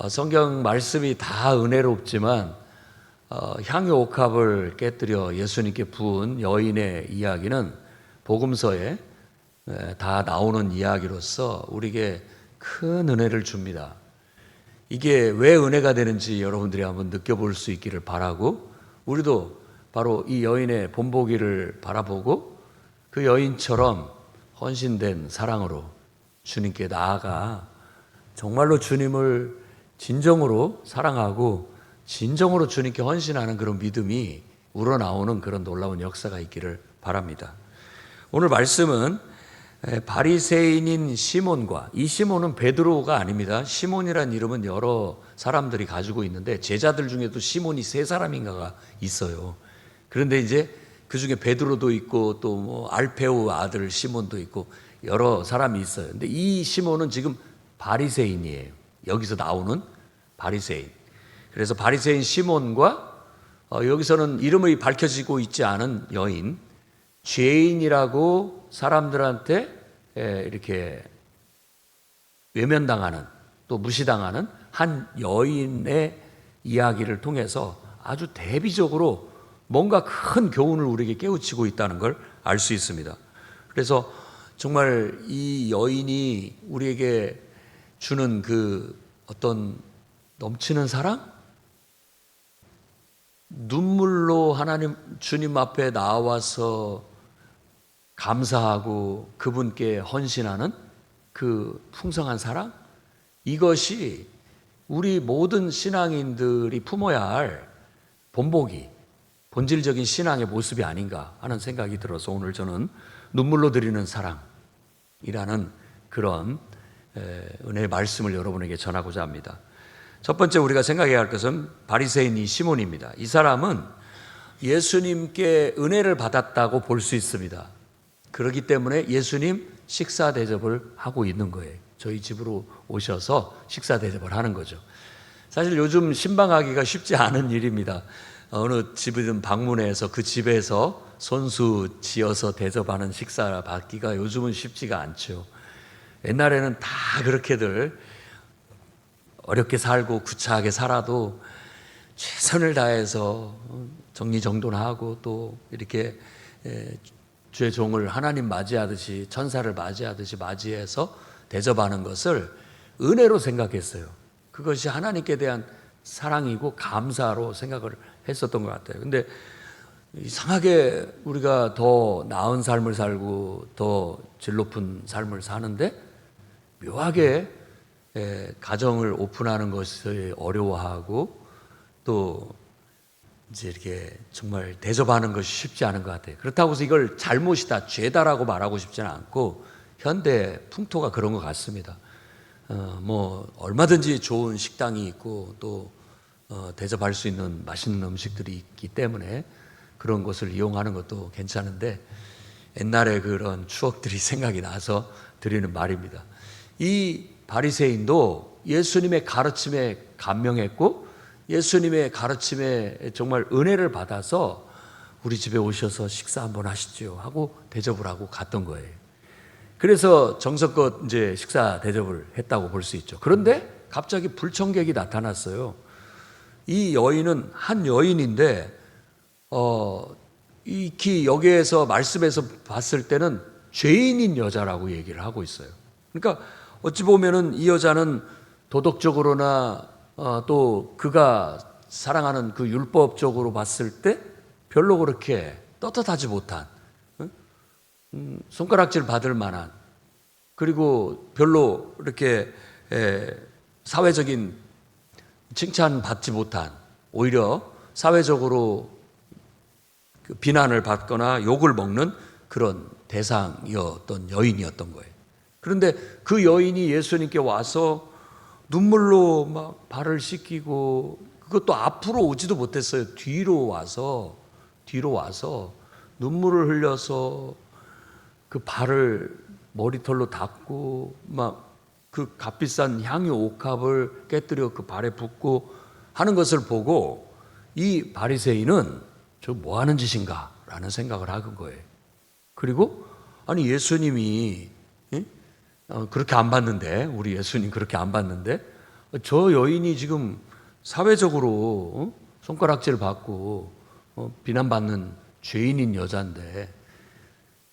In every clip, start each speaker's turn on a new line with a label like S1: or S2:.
S1: 성경 말씀이 다 은혜롭지만 향유 옥합을 깨뜨려 예수님께 부은 여인의 이야기는 복음서에 다 나오는 이야기로서 우리에게 큰 은혜를 줍니다. 이게 왜 은혜가 되는지 여러분들이 한번 느껴볼 수 있기를 바라고, 우리도 바로 이 여인의 본보기를 바라보고 그 여인처럼 헌신된 사랑으로 주님께 나아가 정말로 주님을 진정으로 사랑하고 진정으로 주님께 헌신하는 그런 믿음이 우러나오는 그런 놀라운 역사가 있기를 바랍니다. 오늘 말씀은 바리새인인 시몬과, 이 시몬은 베드로가 아닙니다. 시몬이라는 이름은 여러 사람들이 가지고 있는데 제자들 중에도 시몬이 3사람인가가 있어요. 그런데 이제 그 중에 베드로도 있고 또 뭐 알페오 아들 시몬도 있고 여러 사람이 있어요. 근데 이 시몬은 지금 바리새인이에요. 여기서 나오는 바리새인. 그래서 바리새인 시몬과 여기서는 이름이 밝혀지고 있지 않은 여인, 죄인이라고 사람들한테 이렇게 외면당하는, 또 무시당하는 한 여인의 이야기를 통해서 아주 대비적으로 뭔가 큰 교훈을 우리에게 깨우치고 있다는 걸 알 수 있습니다. 그래서 정말 이 여인이 우리에게 주는 그 어떤 넘치는 사랑? 눈물로 하나님 주님 앞에 나와서 감사하고 그분께 헌신하는 그 풍성한 사랑? 이것이 우리 모든 신앙인들이 품어야 할 본보기, 본질적인 신앙의 모습이 아닌가 하는 생각이 들어서 오늘 저는 눈물로 드리는 사랑이라는 그런 은혜의 말씀을 여러분에게 전하고자 합니다. 첫 번째 우리가 생각해야 할 것은 바리새인 이 시몬입니다. 이 사람은 예수님께 은혜를 받았다고 볼 수 있습니다. 그렇기 때문에 예수님 식사 대접을 하고 있는 거예요. 저희 집으로 오셔서 식사 대접을 하는 거죠. 사실 요즘 신방하기가 쉽지 않은 일입니다. 어느 집이든 방문해서 그 집에서 손수 지어서 대접하는 식사 받기가 요즘은 쉽지가 않죠. 옛날에는 다 그렇게들 어렵게 살고 구차하게 살아도 최선을 다해서 정리정돈하고 또 이렇게 주의 종을 하나님 맞이하듯이, 천사를 맞이하듯이 맞이해서 대접하는 것을 은혜로 생각했어요. 그것이 하나님께 대한 사랑이고 감사로 생각을 했었던 것 같아요. 근데 이상하게 우리가 더 나은 삶을 살고 더 질 높은 삶을 사는데 묘하게 가정을 오픈하는 것을 어려워하고 또 이제 이렇게 정말 대접하는 것이 쉽지 않은 것 같아요. 그렇다고 해서 이걸 잘못이다, 죄다라고 말하고 싶지는 않고 현대 풍토가 그런 것 같습니다. 뭐 얼마든지 좋은 식당이 있고 또 대접할 수 있는 맛있는 음식들이 있기 때문에 그런 것을 이용하는 것도 괜찮은데 옛날에 그런 추억들이 생각이 나서 드리는 말입니다. 이 바리새인도 예수님의 가르침에 감명했고 예수님의 가르침에 정말 은혜를 받아서 우리 집에 오셔서 식사 한번 하시죠 하고 대접을 하고 갔던 거예요. 그래서 정성껏 이제 식사 대접을 했다고 볼 수 있죠. 그런데 갑자기 불청객이 나타났어요. 이 여인은 한 여인인데 익히 여기에서 말씀에서 봤을 때는 죄인인 여자라고 얘기를 하고 있어요. 그러니까 어찌 보면은 이 여자는 도덕적으로나 또 그가 사랑하는 그 율법적으로 봤을 때 별로 그렇게 떳떳하지 못한, 손가락질 받을 만한, 그리고 별로 이렇게 사회적인 칭찬 받지 못한, 오히려 사회적으로 비난을 받거나 욕을 먹는 그런 대상이었던 여인이었던 거예요. 그런데 그 여인이 예수님께 와서 눈물로 막 발을 씻기고, 그것도 앞으로 오지도 못했어요. 뒤로 와서 눈물을 흘려서 그 발을 머리털로 닦고 막 그 값비싼 향유 옥합을 깨뜨려 그 발에 붓고 하는 것을 보고 이 바리새인은 저 뭐 하는 짓인가 라는 생각을 하는 거예요. 그리고 아니 예수님이 그렇게 안 봤는데, 우리 예수님 그렇게 안 봤는데 저 여인이 지금 사회적으로 손가락질 받고 비난받는 죄인인 여자인데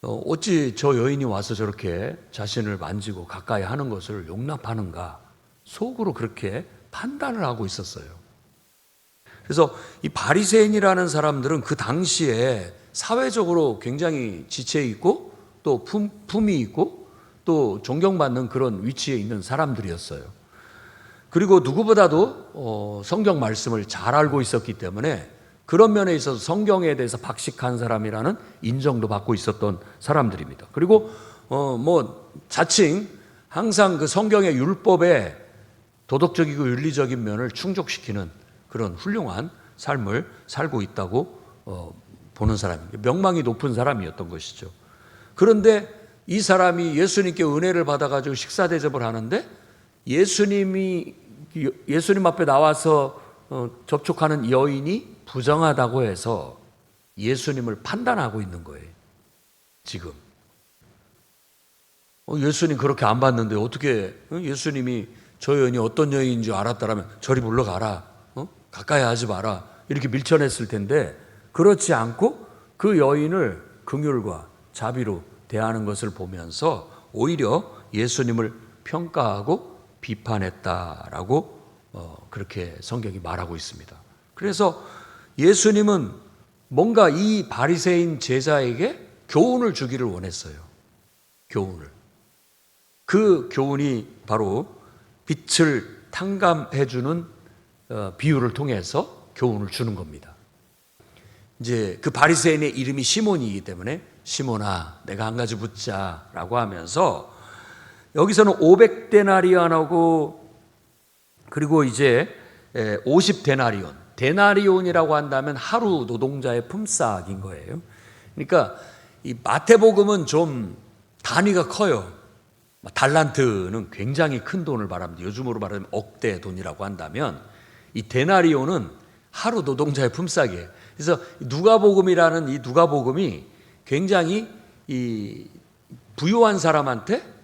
S1: 어찌 저 여인이 와서 저렇게 자신을 만지고 가까이 하는 것을 용납하는가, 속으로 그렇게 판단을 하고 있었어요. 그래서 이 바리새인이라는 사람들은 그 당시에 사회적으로 굉장히 지체 있고 또 품이 있고 또 존경받는 그런 위치에 있는 사람들이었어요. 그리고 누구보다도 성경 말씀을 잘 알고 있었기 때문에 그런 면에 있어서 성경에 대해서 박식한 사람이라는 인정도 받고 있었던 사람들입니다. 그리고 자칭 항상 그 성경의 율법에 도덕적이고 윤리적인 면을 충족시키는 그런 훌륭한 삶을 살고 있다고 보는 사람입니다. 명망이 높은 사람이었던 것이죠. 그런데 이 사람이 예수님께 은혜를 받아가지고 식사 대접을 하는데 예수님 앞에 나와서 접촉하는 여인이 부정하다고 해서 예수님을 판단하고 있는 거예요. 지금 예수님 그렇게 안 봤는데 어떻게 예수님이 저 여인이 어떤 여인인 줄 알았다라면 저리 물러가라, 가까이 하지 마라, 이렇게 밀쳐냈을 텐데 그렇지 않고 그 여인을 긍휼과 자비로 대하는 것을 보면서 오히려 예수님을 평가하고 비판했다라고 그렇게 성경이 말하고 있습니다. 그래서 예수님은 뭔가 이 바리새인 제자에게 교훈을 주기를 원했어요. 교훈을. 그 교훈이 바로 빛을 탕감해주는 비유를 통해서 교훈을 주는 겁니다. 이제 그 바리새인의 이름이 시몬이기 때문에 시몬아, 내가 한 가지 묻자라고 하면서 여기서는 500데나리온하고 그리고 이제 50데나리온. 데나리온이라고 한다면 하루 노동자의 품삯인 거예요. 그러니까 이 마태복음은 좀 단위가 커요. 달란트는 굉장히 큰 돈을 말합니다. 요즘으로 말하면 억대 돈이라고 한다면 이 데나리온은 하루 노동자의 품삯이에요. 그래서 누가복음이라는 이 누가복음이 굉장히 이 부유한 사람한테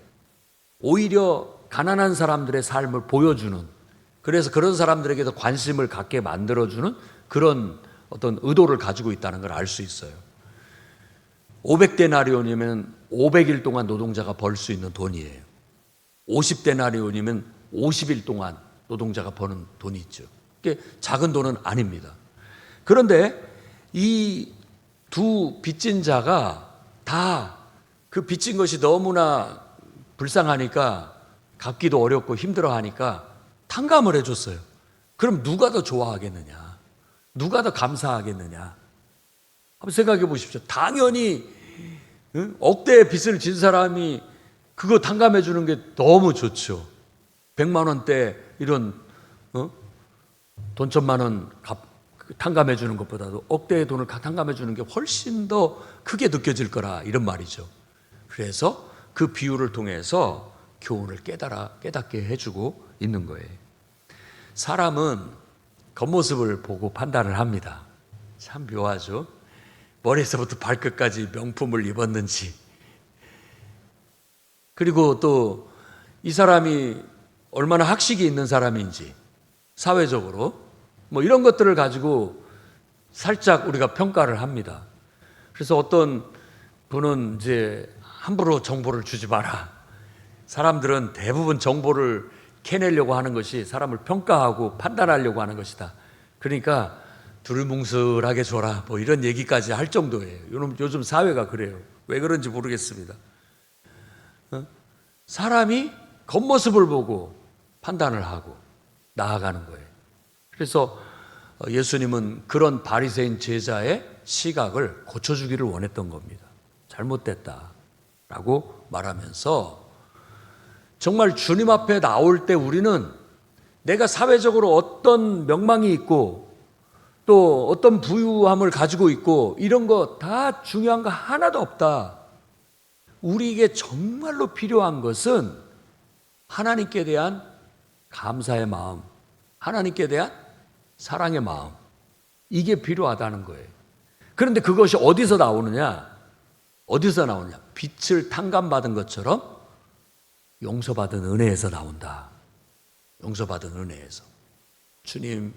S1: 오히려 가난한 사람들의 삶을 보여주는, 그래서 그런 사람들에게도 관심을 갖게 만들어주는 그런 어떤 의도를 가지고 있다는 걸 알 수 있어요. 500데나리온이면 500일 동안 노동자가 벌 수 있는 돈이에요. 50데나리온이면 50일 동안 노동자가 버는 돈이 있죠. 그게 작은 돈은 아닙니다. 그런데 이 두 빚진 자가 다 그 빚진 것이 너무나 불쌍하니까 갚기도 어렵고 힘들어하니까 탕감을 해줬어요. 그럼 누가 더 좋아하겠느냐? 누가 더 감사하겠느냐? 한번 생각해 보십시오. 당연히 억대의 빚을 진 사람이 그거 탕감해 주는 게 너무 좋죠. 100만 원대 이런 돈 1000만 원 탕감해 주는 것보다도 억대의 돈을 탕감해 주는 게 훨씬 더 크게 느껴질 거라, 이런 말이죠. 그래서 그 비유를 통해서 교훈을 깨닫게 해주고 있는 거예요. 사람은 겉모습을 보고 판단을 합니다. 참 묘하죠. 머리에서부터 발끝까지 명품을 입었는지, 그리고 또 이 사람이 얼마나 학식이 있는 사람인지, 사회적으로 이런 것들을 가지고 살짝 우리가 평가를 합니다. 그래서 어떤 분은 이제 함부로 정보를 주지 마라. 사람들은 대부분 정보를 캐내려고 하는 것이 사람을 평가하고 판단하려고 하는 것이다. 그러니까 두루뭉술하게 줘라, 이런 얘기까지 할 정도예요. 요즘 사회가 그래요. 왜 그런지 모르겠습니다. 사람이 겉모습을 보고 판단을 하고 나아가는 거예요. 그래서 예수님은 그런 바리새인 제자의 시각을 고쳐주기를 원했던 겁니다. 잘못됐다라고 말하면서 정말 주님 앞에 나올 때 우리는 내가 사회적으로 어떤 명망이 있고 또 어떤 부유함을 가지고 있고 이런 거 다 중요한 거 하나도 없다. 우리에게 정말로 필요한 것은 하나님께 대한 감사의 마음, 하나님께 대한 사랑의 마음, 이게 필요하다는 거예요. 그런데 그것이 어디서 나오느냐? 빛을 탕감받은 것처럼 용서받은 은혜에서 나온다. 용서받은 은혜에서. 주님,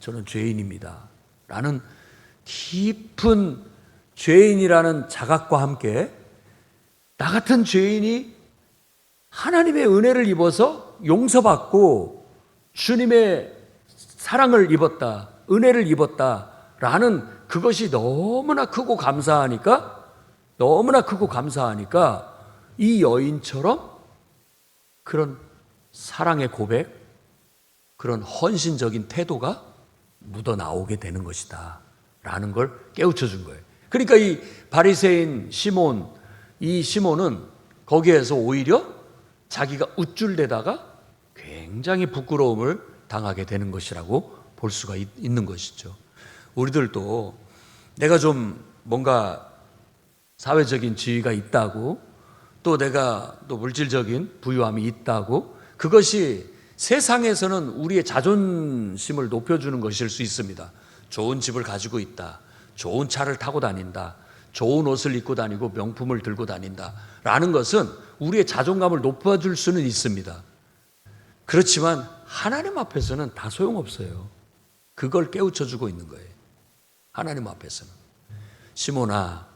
S1: 저는 죄인입니다 라는 깊은 죄인이라는 자각과 함께 나 같은 죄인이 하나님의 은혜를 입어서 용서받고 주님의 사랑을 입었다, 은혜를 입었다라는 그것이 너무나 크고 감사하니까 이 여인처럼 그런 사랑의 고백, 그런 헌신적인 태도가 묻어나오게 되는 것이다 라는 걸 깨우쳐 준 거예요. 그러니까 이 바리새인 시몬, 이 시몬은 거기에서 오히려 자기가 우쭐대다가 굉장히 부끄러움을 당하게 되는 것이라고 볼 수가 있는 것이죠. 우리들도 내가 좀 뭔가 사회적인 지위가 있다고, 또 내가 또 물질적인 부유함이 있다고, 그것이 세상에서는 우리의 자존심을 높여주는 것일 수 있습니다. 좋은 집을 가지고 있다, 좋은 차를 타고 다닌다, 좋은 옷을 입고 다니고 명품을 들고 다닌다 라는 것은 우리의 자존감을 높여줄 수는 있습니다. 그렇지만 하나님 앞에서는 다 소용없어요. 그걸 깨우쳐주고 있는 거예요. 하나님 앞에서는. 시몬아,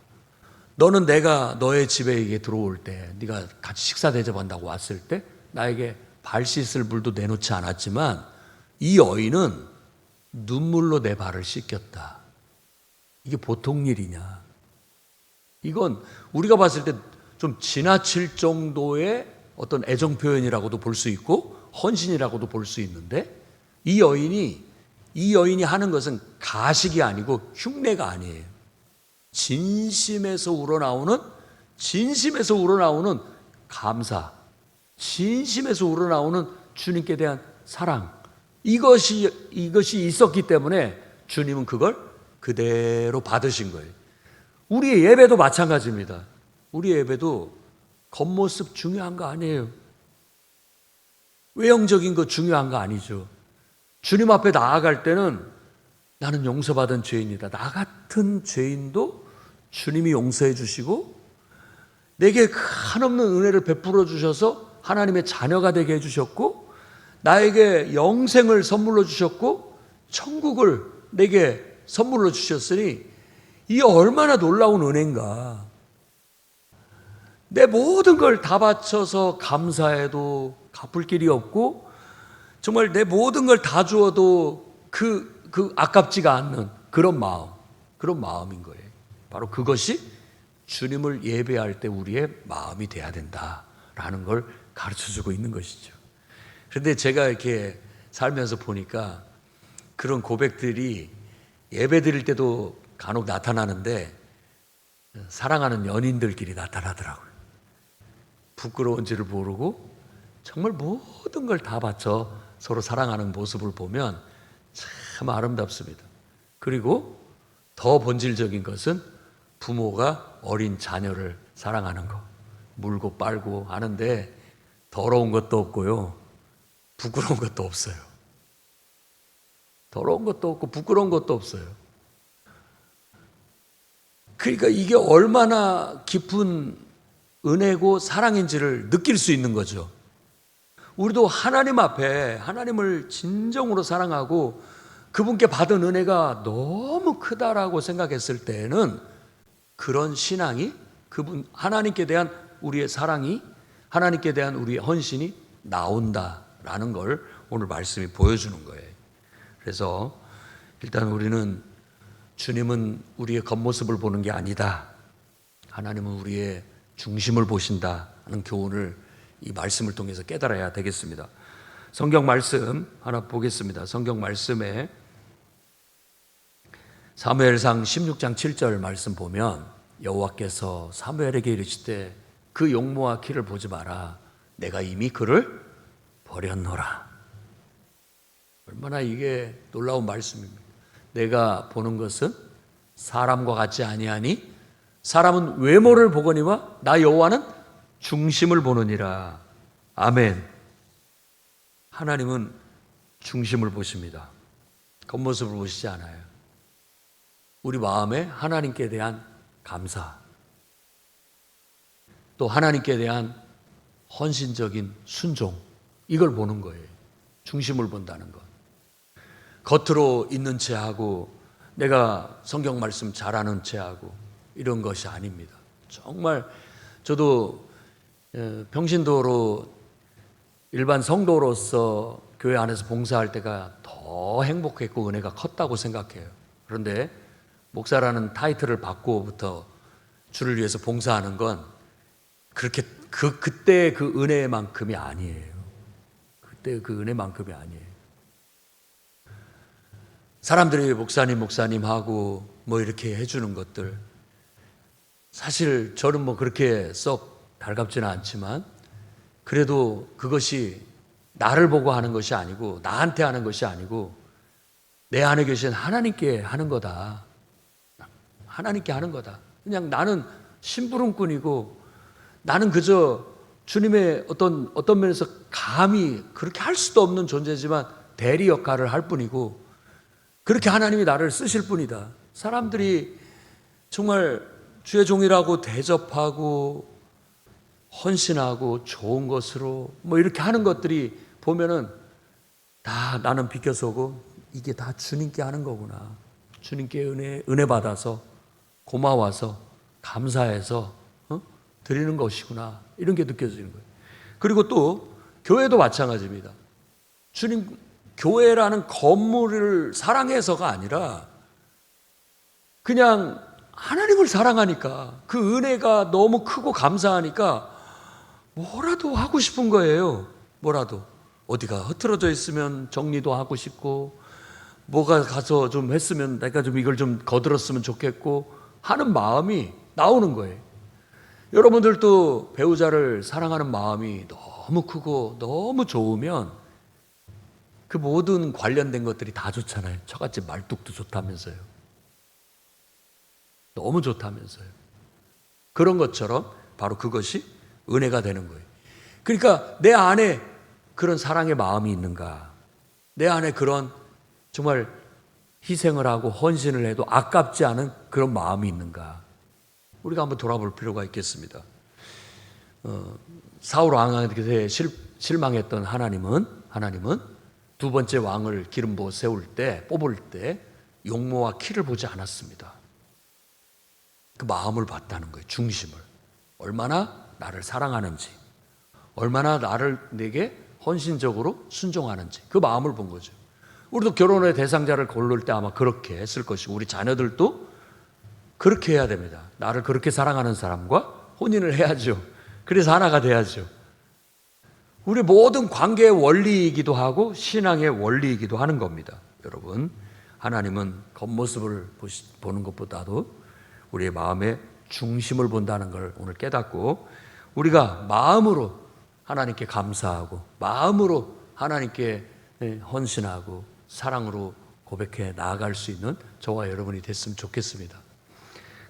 S1: 너는 내가 너의 집에 들어올 때, 네가 같이 식사 대접한다고 왔을 때 나에게 발 씻을 물도 내놓지 않았지만 이 여인은 눈물로 내 발을 씻겼다. 이게 보통 일이냐? 이건 우리가 봤을 때 좀 지나칠 정도의 어떤 애정 표현이라고도 볼 수 있고 헌신이라고도 볼 수 있는데, 이 여인이 하는 것은 가식이 아니고 흉내가 아니에요. 진심에서 우러나오는 감사, 진심에서 우러나오는 주님께 대한 사랑, 이것이 있었기 때문에 주님은 그걸 그대로 받으신 거예요. 우리의 예배도 마찬가지입니다. 우리의 예배도 겉모습 중요한 거 아니에요. 외형적인 거 중요한 거 아니죠. 주님 앞에 나아갈 때는 나는 용서받은 죄인이다, 나 같은 죄인도 주님이 용서해 주시고 내게 한없는 은혜를 베풀어 주셔서 하나님의 자녀가 되게 해주셨고, 나에게 영생을 선물로 주셨고 천국을 내게 선물로 주셨으니 이 얼마나 놀라운 은혜인가. 내 모든 걸 다 바쳐서 감사해도 갚을 길이 없고, 정말 내 모든 걸 다 주어도 그 아깝지가 않는 그런 마음인 거예요. 바로 그것이 주님을 예배할 때 우리의 마음이 돼야 된다라는 걸 가르쳐주고 있는 것이죠. 그런데 제가 이렇게 살면서 보니까 그런 고백들이 예배 드릴 때도 간혹 나타나는데 사랑하는 연인들끼리 나타나더라고요. 부끄러운지를 모르고 정말 모든 걸 다 바쳐 서로 사랑하는 모습을 보면 참 아름답습니다. 그리고 더 본질적인 것은 부모가 어린 자녀를 사랑하는 거, 물고 빨고 하는데 더러운 것도 없고요, 부끄러운 것도 없어요. 더러운 것도 없고 부끄러운 것도 없어요. 그러니까 이게 얼마나 깊은 은혜고 사랑인지를 느낄 수 있는 거죠. 우리도 하나님 앞에 하나님을 진정으로 사랑하고 그분께 받은 은혜가 너무 크다라고 생각했을 때에는 그런 신앙이, 그분 하나님께 대한 우리의 사랑이, 하나님께 대한 우리의 헌신이 나온다라는 걸 오늘 말씀이 보여주는 거예요. 그래서 일단 우리는 주님은 우리의 겉모습을 보는 게 아니다, 하나님은 우리의 중심을 보신다는 교훈을 이 말씀을 통해서 깨달아야 되겠습니다. 성경 말씀 하나 보겠습니다. 성경 말씀에 사무엘상 16장 7절 말씀 보면 여호와께서 사무엘에게 이르시되 그 용모와 키를 보지 마라, 내가 이미 그를 버렸노라. 얼마나 이게 놀라운 말씀입니다. 내가 보는 것은 사람과 같지 아니하니 사람은 외모를 보거니와 나 여호와는 중심을 보느니라. 아멘. 하나님은 중심을 보십니다. 겉모습을 보시지 않아요. 우리 마음에 하나님께 대한 감사, 또 하나님께 대한 헌신적인 순종, 이걸 보는 거예요. 중심을 본다는 것. 겉으로 있는 채 하고 내가 성경 말씀 잘하는 채 하고 이런 것이 아닙니다. 정말 저도 평신도로 일반 성도로서 교회 안에서 봉사할 때가 더 행복했고 은혜가 컸다고 생각해요. 그런데 목사라는 타이틀을 받고부터 주를 위해서 봉사하는 건 그렇게 그때 그 은혜만큼이 아니에요. 그때 그 은혜만큼이 아니에요. 사람들이 목사님 하고 뭐 이렇게 해주는 것들, 사실 저는 뭐 그렇게 썩 달갑지는 않지만 그래도 그것이 나를 보고 하는 것이 아니고 나한테 하는 것이 아니고 내 안에 계신 하나님께 하는 거다. 하나님께 하는 거다. 그냥 나는 심부름꾼이고 나는 그저 주님의 어떤 면에서 감히 그렇게 할 수도 없는 존재지만 대리 역할을 할 뿐이고 그렇게 하나님이 나를 쓰실 뿐이다. 사람들이 정말 주의 종이라고 대접하고 헌신하고 좋은 것으로 뭐 이렇게 하는 것들이 보면은 다 나는 비켜서고 이게 다 주님께 하는 거구나. 주님께 은혜 받아서 고마워서 감사해서 드리는 것이구나. 이런 게 느껴지는 거예요. 그리고 또 교회도 마찬가지입니다. 주님 교회라는 건물을 사랑해서가 아니라 그냥 하나님을 사랑하니까 그 은혜가 너무 크고 감사하니까 뭐라도 하고 싶은 거예요. 뭐라도 어디가 흐트러져 있으면 정리도 하고 싶고 뭐가 가서 좀 했으면 내가 좀 이걸 좀 거들었으면 좋겠고 하는 마음이 나오는 거예요. 여러분들도 배우자를 사랑하는 마음이 너무 크고 너무 좋으면 그 모든 관련된 것들이 다 좋잖아요. 처갓집 말뚝도 좋다면서요. 너무 좋다면서요. 그런 것처럼 바로 그것이 은혜가 되는 거예요. 그러니까 내 안에 그런 사랑의 마음이 있는가? 내 안에 그런 정말 희생을 하고 헌신을 해도 아깝지 않은 그런 마음이 있는가? 우리가 한번 돌아볼 필요가 있겠습니다. 사울 왕에게 실망했던 하나님은 두 번째 왕을 기름 부어 뽑을 때 용모와 키를 보지 않았습니다. 그 마음을 봤다는 거예요. 중심을. 얼마나 나를 사랑하는지, 얼마나 내게 헌신적으로 순종하는지 그 마음을 본 거죠. 우리도 결혼의 대상자를 고를 때 아마 그렇게 했을 것이고 우리 자녀들도 그렇게 해야 됩니다. 나를 그렇게 사랑하는 사람과 혼인을 해야죠. 그래서 하나가 돼야죠. 우리 모든 관계의 원리이기도 하고 신앙의 원리이기도 하는 겁니다. 여러분, 하나님은 겉모습을 보는 것보다도 우리의 마음의 중심을 본다는 걸 오늘 깨닫고 우리가 마음으로 하나님께 감사하고 마음으로 하나님께 헌신하고 사랑으로 고백해 나아갈 수 있는 저와 여러분이 됐으면 좋겠습니다.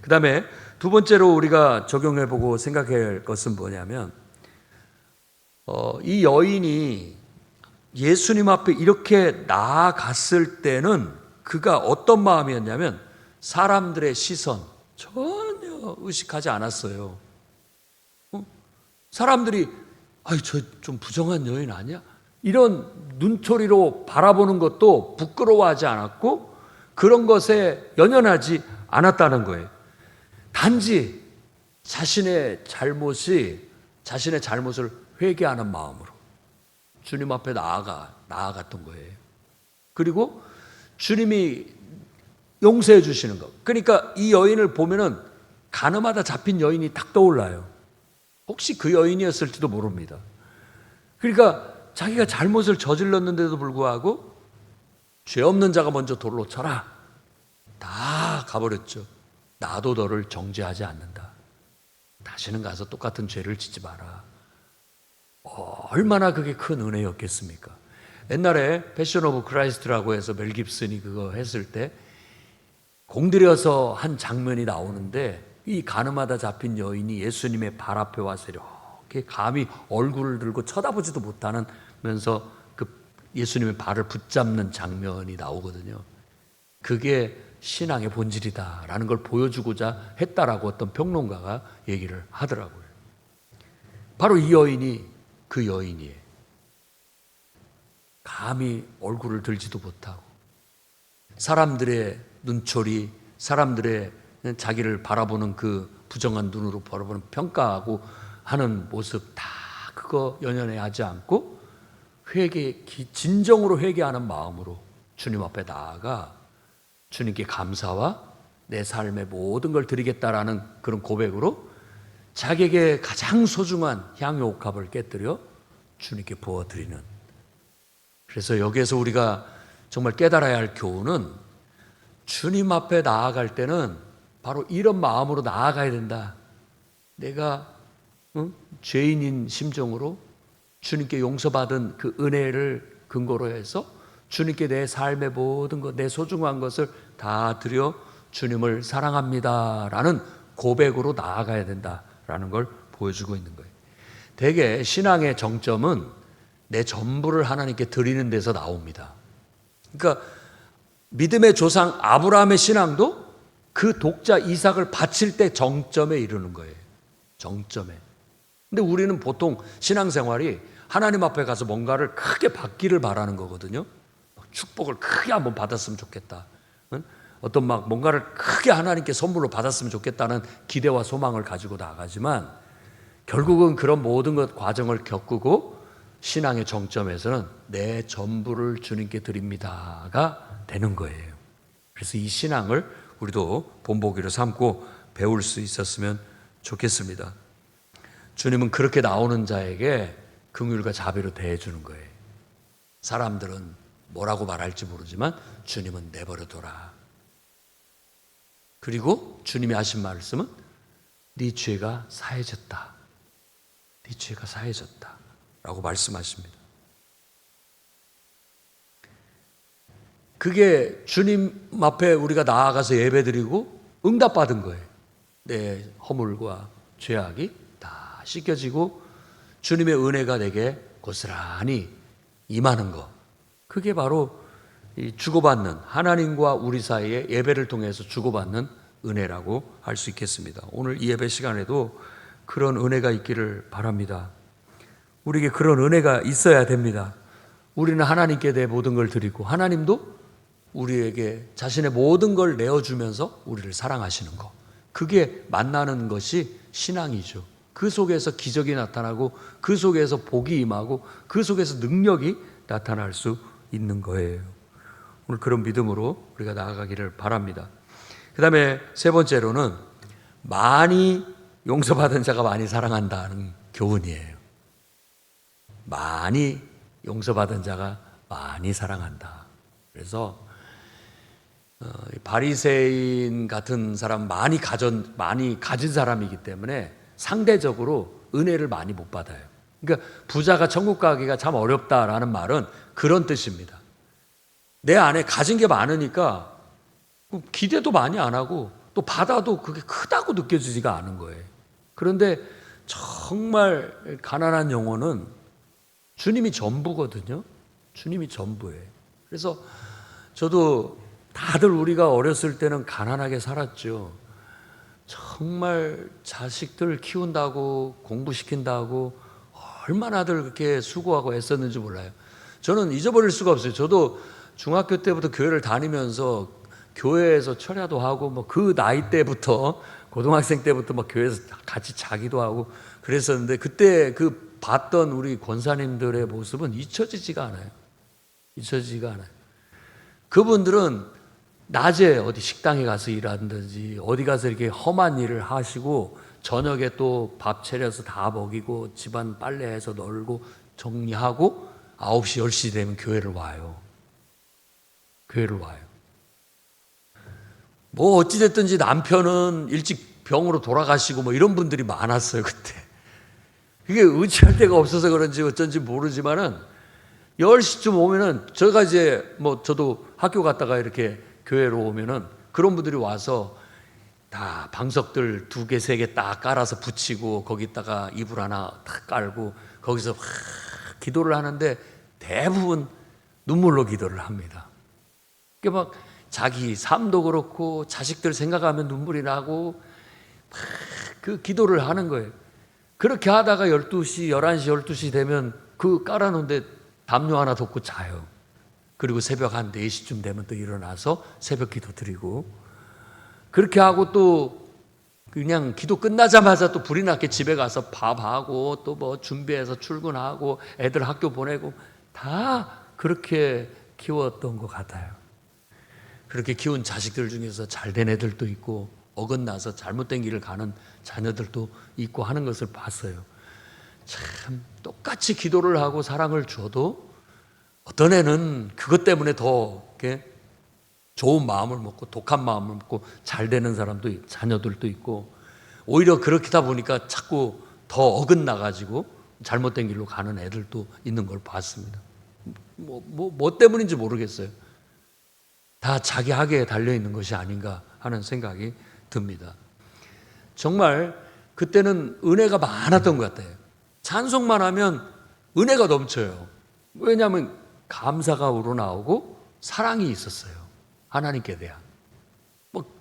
S1: 그 다음에 두 번째로 우리가 적용해보고 생각해야 할 것은 뭐냐면 이 여인이 예수님 앞에 이렇게 나아갔을 때는 그가 어떤 마음이었냐면 사람들의 시선 전혀 의식하지 않았어요. 사람들이 저 좀 부정한 여인 아니야? 이런 눈초리로 바라보는 것도 부끄러워하지 않았고 그런 것에 연연하지 않았다는 거예요. 단지 자신의 잘못을 회개하는 마음으로 주님 앞에 나아갔던 거예요. 그리고 주님이 용서해 주시는 것. 그러니까 이 여인을 보면은 가늠하다 잡힌 여인이 딱 떠올라요. 혹시 그 여인이었을지도 모릅니다. 그러니까 자기가 잘못을 저질렀는데도 불구하고 죄 없는 자가 먼저 돌로 쳐라. 다 가버렸죠. 나도 너를 정죄하지 않는다. 다시는 가서 똑같은 죄를 짓지 마라. 얼마나 그게 큰 은혜였겠습니까? 옛날에 패션 오브 크라이스트라고 해서 멜 깁슨이 그거 했을 때 공들여서 한 장면이 나오는데 이 가늠하다 잡힌 여인이 예수님의 발 앞에 와서 이렇게 감히 얼굴을 들고 쳐다보지도 못하면서 그 예수님의 발을 붙잡는 장면이 나오거든요. 그게 신앙의 본질이다라는 걸 보여주고자 했다라고 어떤 평론가가 얘기를 하더라고요. 바로 이 여인이 그 여인이에요. 감히 얼굴을 들지도 못하고 사람들의 눈초리, 사람들의 자기를 바라보는 그 부정한 눈으로 바라보는 평가하고 하는 모습 다 그거 연연해 하지 않고 진정으로 회개하는 마음으로 주님 앞에 나아가 주님께 감사와 내 삶의 모든 걸 드리겠다라는 그런 고백으로 자기에게 가장 소중한 향유 옥합을 깨뜨려 주님께 부어드리는. 그래서 여기에서 우리가 정말 깨달아야 할 교훈은 주님 앞에 나아갈 때는 바로 이런 마음으로 나아가야 된다. 내가 죄인인 심정으로 주님께 용서받은 그 은혜를 근거로 해서 주님께 내 삶의 모든 것, 내 소중한 것을 다 드려 주님을 사랑합니다라는 고백으로 나아가야 된다라는 걸 보여주고 있는 거예요. 대개 신앙의 정점은 내 전부를 하나님께 드리는 데서 나옵니다. 그러니까 믿음의 조상 아브라함의 신앙도 그 독자 이삭을 바칠 때 정점에 이르는 거예요. 정점에. 근데 우리는 보통 신앙생활이 하나님 앞에 가서 뭔가를 크게 받기를 바라는 거거든요. 축복을 크게 한번 받았으면 좋겠다. 어떤 뭔가를 크게 하나님께 선물로 받았으면 좋겠다는 기대와 소망을 가지고 나가지만 결국은 그런 모든 것 과정을 겪고 신앙의 정점에서는 내 전부를 주님께 드립니다가 되는 거예요. 그래서 이 신앙을 우리도 본보기로 삼고 배울 수 있었으면 좋겠습니다. 주님은 그렇게 나오는 자에게 긍휼과 자비로 대해주는 거예요. 사람들은 뭐라고 말할지 모르지만 주님은 내버려둬라. 그리고 주님이 하신 말씀은 네 죄가 사해졌다. 네 죄가 사해졌다 라고 말씀하십니다. 그게 주님 앞에 우리가 나아가서 예배드리고 응답받은 거예요. 내 허물과 죄악이 다 씻겨지고 주님의 은혜가 내게 고스란히 임하는 것. 그게 바로 이 주고받는 하나님과 우리 사이에 예배를 통해서 주고받는 은혜라고 할 수 있겠습니다. 오늘 이 예배 시간에도 그런 은혜가 있기를 바랍니다. 우리에게 그런 은혜가 있어야 됩니다. 우리는 하나님께 내 모든 걸 드리고 하나님도 우리에게 자신의 모든 걸 내어주면서 우리를 사랑하시는 것. 그게 만나는 것이 신앙이죠. 그 속에서 기적이 나타나고 그 속에서 복이 임하고 그 속에서 능력이 나타날 수 있는 거예요. 오늘 그런 믿음으로 우리가 나아가기를 바랍니다. 그 다음에 세 번째로는 많이 용서받은 자가 많이 사랑한다는 교훈이에요. 많이 용서받은 자가 많이 사랑한다. 그래서 바리새인 같은 사람 많이 가진 사람이기 때문에 상대적으로 은혜를 많이 못 받아요. 그러니까 부자가 천국 가기가 참 어렵다라는 말은 그런 뜻입니다. 내 안에 가진 게 많으니까 기대도 많이 안 하고 또 받아도 그게 크다고 느껴지지가 않은 거예요. 그런데 정말 가난한 영혼은 주님이 전부거든요. 주님이 전부예요. 그래서 저도 다들 우리가 어렸을 때는 가난하게 살았죠. 정말 자식들 키운다고 공부시킨다고 얼마나들 그렇게 수고하고 애썼는지 몰라요. 저는 잊어버릴 수가 없어요. 저도 중학교 때부터 교회를 다니면서 교회에서 철야도 하고 뭐 그 나이 때부터 고등학생 때부터 막 교회에서 같이 자기도 하고 그랬었는데 그때 그 봤던 우리 권사님들의 모습은 잊혀지지가 않아요. 잊혀지지가 않아요. 그분들은 낮에 어디 식당에 가서 일하든지 어디 가서 이렇게 험한 일을 하시고 저녁에 또 밥 차려서 다 먹이고 집안 빨래해서 널고 정리하고 9시, 10시 되면 교회를 와요. 교회를 와요. 뭐 어찌됐든지 남편은 일찍 병으로 돌아가시고 뭐 이런 분들이 많았어요, 그때. 그게 의지할 데가 없어서 그런지 어쩐지 모르지만은 10시쯤 오면은 제가 이제 뭐 저도 학교 갔다가 이렇게 교회로 오면은 그런 분들이 와서 다 방석들 2개, 3개 딱 깔아서 붙이고 거기다가 이불 하나 딱 깔고 거기서 기도를 하는데 대부분 눈물로 기도를 합니다. 그게 막 자기 삶도 그렇고 자식들 생각하면 눈물이 나고 막 그 기도를 하는 거예요. 그렇게 하다가 12시, 11시, 12시 되면 그 깔아놓은데 담요 하나 덮고 자요. 그리고 새벽 한 4시쯤 되면 또 일어나서 새벽 기도 드리고, 그렇게 하고 또 그냥 기도 끝나자마자 또 불이 났게 집에 가서 밥하고 또 뭐 준비해서 출근하고 애들 학교 보내고 다 그렇게 키웠던 것 같아요. 그렇게 키운 자식들 중에서 잘된 애들도 있고 어긋나서 잘못된 길을 가는 자녀들도 있고 하는 것을 봤어요. 참 똑같이 기도를 하고 사랑을 줘도 어떤 애는 그것 때문에 더 이렇게 좋은 마음을 먹고 독한 마음을 먹고 잘 되는 사람도 자녀들도 있고, 오히려 그렇다 보니까 자꾸 더 어긋나가지고 잘못된 길로 가는 애들도 있는 걸 봤습니다. 뭐 때문인지 모르겠어요. 다 자기 학에 달려있는 것이 아닌가 하는 생각이 듭니다. 정말 그때는 은혜가 많았던 것 같아요. 찬송만 하면 은혜가 넘쳐요. 왜냐하면 감사가 우러나오고 사랑이 있었어요. 하나님께 대한.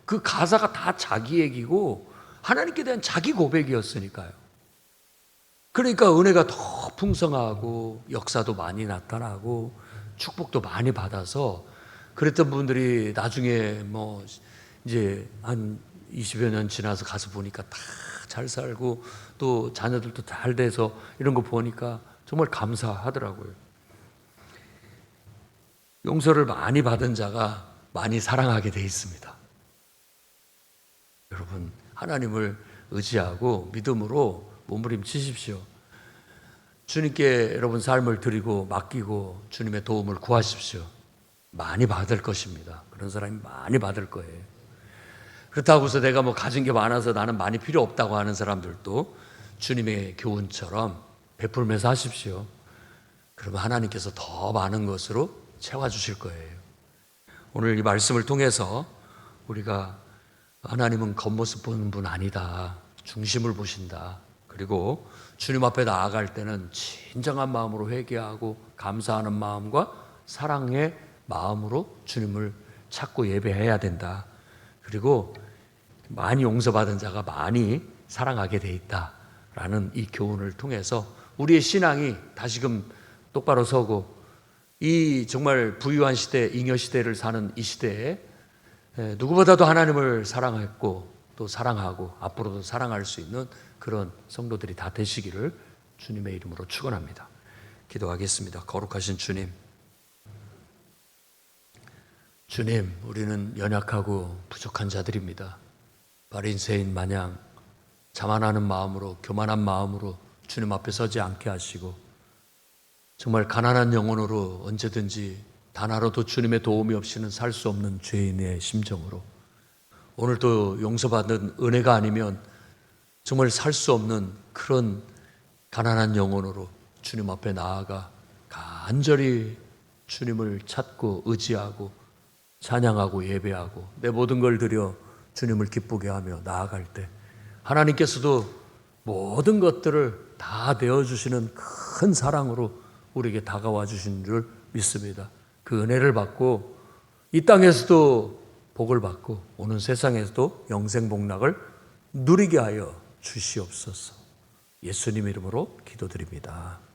S1: 그 가사가 다 자기 얘기고 하나님께 대한 자기 고백이었으니까요. 그러니까 은혜가 더 풍성하고 역사도 많이 나타나고 축복도 많이 받아서 그랬던 분들이 나중에 뭐 이제 한 20여 년 지나서 가서 보니까 다 잘 살고 또 자녀들도 잘 돼서 이런 거 보니까 정말 감사하더라고요. 용서를 많이 받은 자가 많이 사랑하게 돼 있습니다. 여러분, 하나님을 의지하고 믿음으로 몸부림치십시오. 주님께 여러분 삶을 드리고 맡기고 주님의 도움을 구하십시오. 많이 받을 것입니다. 그런 사람이 많이 받을 거예요. 그렇다고 해서 내가 뭐 가진 게 많아서 나는 많이 필요 없다고 하는 사람들도 주님의 교훈처럼 베풀면서 하십시오. 그러면 하나님께서 더 많은 것으로 채워주실 거예요. 오늘 이 말씀을 통해서 우리가 하나님은 겉모습 보는 분 아니다. 중심을 보신다. 그리고 주님 앞에 나아갈 때는 진정한 마음으로 회개하고 감사하는 마음과 사랑의 마음으로 주님을 찾고 예배해야 된다. 그리고 많이 용서받은 자가 많이 사랑하게 돼 있다라는 이 교훈을 통해서 우리의 신앙이 다시금 똑바로 서고 이 정말 부유한 시대, 잉여 시대를 사는 이 시대에 누구보다도 하나님을 사랑했고 또 사랑하고 앞으로도 사랑할 수 있는 그런 성도들이 다 되시기를 주님의 이름으로 축원합니다. 기도하겠습니다. 거룩하신 주님, 우리는 연약하고 부족한 자들입니다. 바리새인 마냥 자만하는 마음으로, 교만한 마음으로 주님 앞에 서지 않게 하시고 정말 가난한 영혼으로 언제든지 단 하루도 주님의 도움이 없이는 살 수 없는 죄인의 심정으로 오늘도 용서받은 은혜가 아니면 정말 살 수 없는 그런 가난한 영혼으로 주님 앞에 나아가 간절히 주님을 찾고 의지하고 찬양하고 예배하고 내 모든 걸 드려 주님을 기쁘게 하며 나아갈 때 하나님께서도 모든 것들을 다 내어주시는 큰 사랑으로 우리에게 다가와 주신 줄 믿습니다. 그 은혜를 받고 이 땅에서도 복을 받고 오는 세상에서도 영생복락을 누리게 하여 주시옵소서. 예수님 이름으로 기도드립니다.